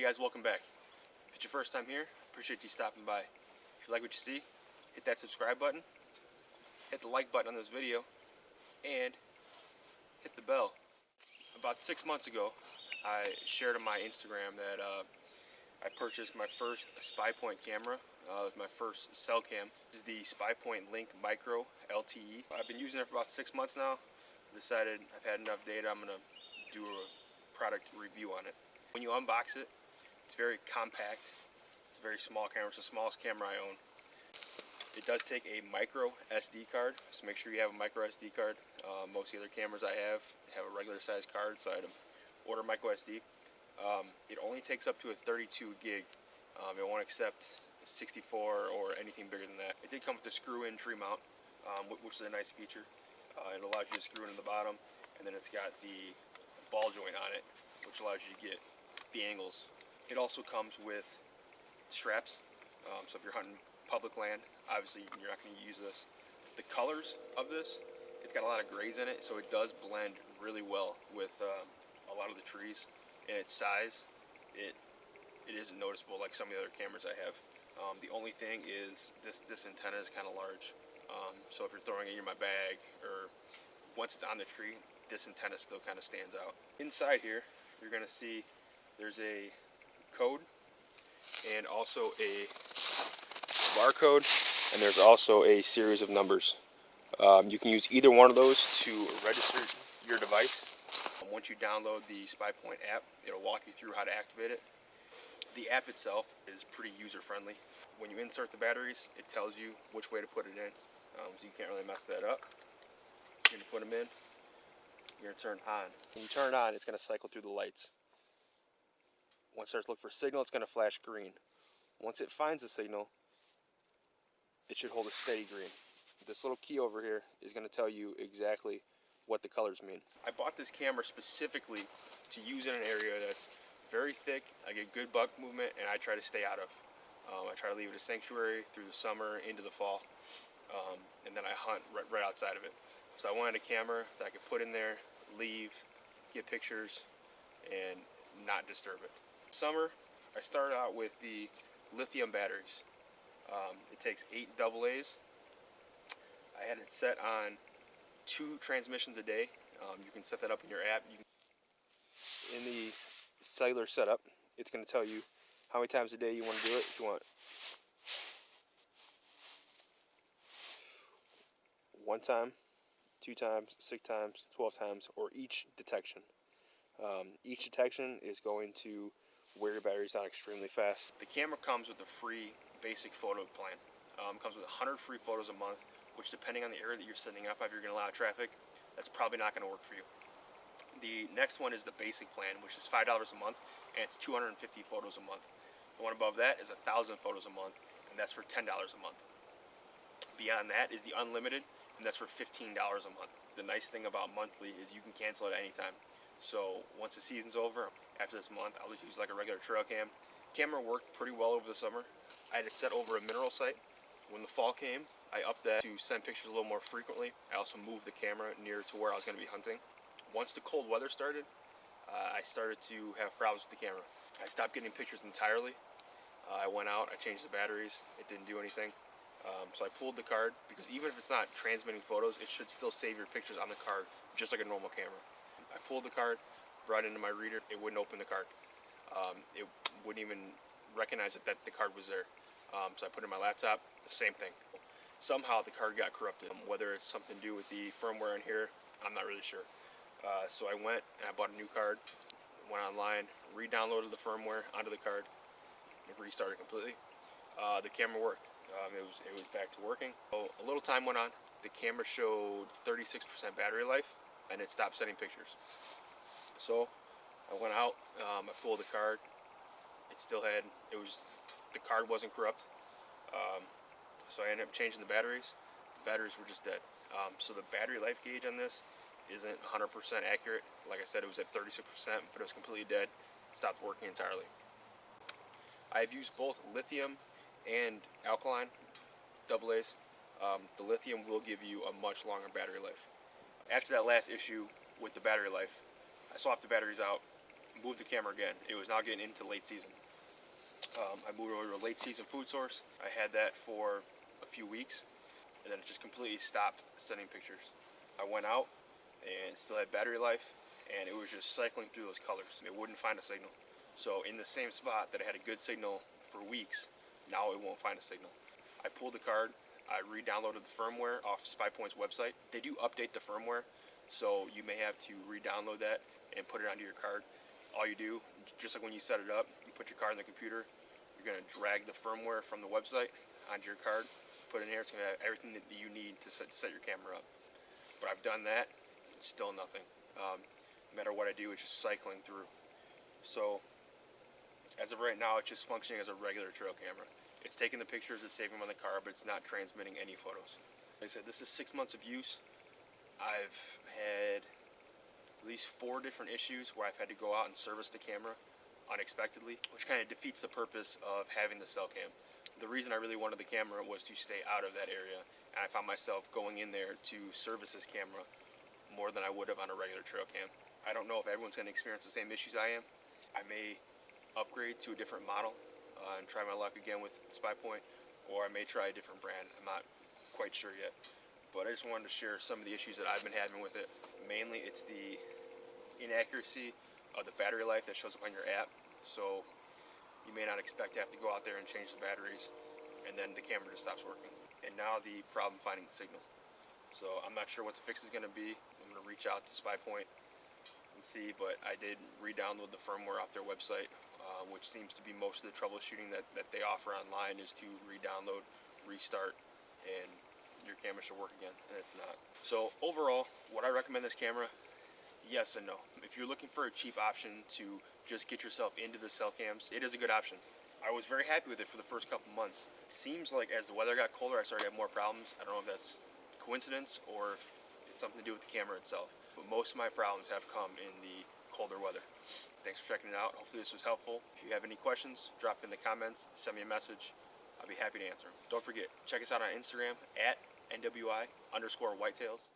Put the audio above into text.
guys, welcome back. If it's your first time here, appreciate you stopping by. If you like what you see, hit that subscribe button, hit the like button on this video, and hit the bell. About 6 months ago, I shared on my Instagram that I purchased my first Spypoint camera. It was my first cell cam. This is the Spypoint Link Micro LTE. I've been using it for about 6 months now. I decided I've had enough data, I'm going to do a product review on it. When you unbox it, it's very compact. It's a very small camera. It's the smallest camera I own. It does take a micro SD card, so make sure you have a micro SD card. Most of the other cameras I have a regular size card, so I had to order micro SD. It only takes up to a 32 gig. It won't accept 64 or anything bigger than that. It did come with a screw-in tree mount, which is a nice feature. It allows you to screw it in the bottom, and then it's got the ball joint on it, which allows you to get the angles. It also comes with straps, so if you're hunting public land, obviously you're not going to use this. The colors of this, it's got a lot of grays in it, so it does blend really well with a lot of the trees. And its size, it isn't noticeable like some of the other cameras I have. The only thing is this antenna is kind of large, so if you're throwing it in my bag, or once it's on the tree, this antenna still kind of stands out. Inside here, you're going to see there's a code and also a barcode, and there's also a series of numbers. You can use either one of those to register your device. Once you download the Spypoint app, it'll walk you through how to activate it. The app itself is pretty user-friendly. When you insert the batteries, it tells you which way to put it in, so you can't really mess that up. You're going to put them in. You're going to turn on. When you turn it on, it's going to cycle through the lights. Once it starts looking for signal, it's going to flash green. Once it finds the signal, it should hold a steady green. This little key over here is going to tell you exactly what the colors mean. I bought this camera specifically to use in an area that's very thick. I get good buck movement, and I try to stay out of. I try to leave it a sanctuary through the summer into the fall, and then I hunt right outside of it. So I wanted a camera that I could put in there, leave, get pictures, and not disturb it. Summer, I started out with the lithium batteries. It takes 8 AA's. I had it set on 2 transmissions a day. You can set that up in your app. In the cellular setup, it's going to tell you how many times a day you want to do it. If you want 1 time, 2 times, 6 times, 12 times, or each detection. Each detection is going to wear your batteries out extremely fast. The camera comes with a free basic photo plan. It comes with 100 free photos a month, which, depending on the area that you're setting up, if you're getting a lot of traffic, that's probably not going to work for you. The next one is the basic plan, which is $5 a month, and it's 250 photos a month. The one above that is 1,000 photos a month, and that's for $10 a month. Beyond that is the unlimited, and that's for $15 a month. The nice thing about monthly is you can cancel it at any time. So once the season's over, after this month, I'll just use like a regular trail cam. Camera worked pretty well over the summer. I had it set over a mineral site. When the fall came, I upped that to send pictures a little more frequently. I also moved the camera near to where I was going to be hunting. Once the cold weather started, I started to have problems with the camera. I stopped getting pictures entirely. I went out, I changed the batteries. It didn't do anything. So I pulled the card, because even if it's not transmitting photos, it should still save your pictures on the card, just like a normal camera. I pulled the card, brought it into my reader. It wouldn't open the card. It wouldn't even recognize that the card was there. So I put it in my laptop, the same thing. Somehow the card got corrupted. Whether it's something to do with the firmware in here, I'm not really sure. So I went and I bought a new card, went online, re-downloaded the firmware onto the card, and restarted completely. The camera worked. It was back to working. So a little time went on. The camera showed 36% battery life, and it stopped sending pictures. So I went out, I pulled the card. The card wasn't corrupt. So I ended up changing the batteries. The batteries were just dead. So the battery life gauge on this isn't 100% accurate. Like I said, it was at 36%, but it was completely dead. It stopped working entirely. I've used both lithium and alkaline AA's. The lithium will give you a much longer battery life. After that last issue with the battery life, I swapped the batteries out, moved the camera again. It was now getting into late season. I moved over to a late season food source. I had that for a few weeks, and then it just completely stopped sending pictures. I went out and it still had battery life, and it was just cycling through those colors. It wouldn't find a signal. So in the same spot that I had a good signal for weeks, now it won't find a signal. I pulled the card, I re-downloaded the firmware off Spypoint's website. They do update the firmware, so you may have to re-download that and put it onto your card. All you do, just like when you set it up, you put your card in the computer, you're going to drag the firmware from the website onto your card, put it in here, it's going to have everything that you need to set your camera up. But I've done that, still nothing. No matter what I do, it's just cycling through. So as of right now, it's just functioning as a regular trail camera. It's taking the pictures, it's saving them on the card, but it's not transmitting any photos. Like I said, this is 6 months of use. I've had at least 4 different issues where I've had to go out and service the camera unexpectedly, which kind of defeats the purpose of having the cell cam. The reason I really wanted the camera was to stay out of that area, and I found myself going in there to service this camera more than I would have on a regular trail cam. I don't know if everyone's going to experience the same issues I am. I may upgrade to a different model and try my luck again with Spypoint, or I may try a different brand. I'm not quite sure yet, but I just wanted to share some of the issues that I've been having with it. Mainly it's the inaccuracy of the battery life that shows up on your app, so you may not expect to have to go out there and change the batteries, and then the camera just stops working. And now the problem finding the signal. So I'm not sure what the fix is going to be. I'm going to reach out to Spypoint and see, but I did re-download the firmware off their website, which seems to be most of the troubleshooting that they offer online is to re-download, restart, and your camera should work again, and it's not. So overall, would I recommend this camera? Yes and no. If you're looking for a cheap option to just get yourself into the cell cams, it is a good option. I was very happy with it for the first couple months. It seems like as the weather got colder, I started to have more problems. I don't know if that's coincidence or if it's something to do with the camera itself, but most of my problems have come in the colder weather. Thanks for checking it out. Hopefully this was helpful. If you have any questions, drop in the comments, send me a message. I'll be happy to answer them. Don't forget, check us out on Instagram at NWI_whitetails.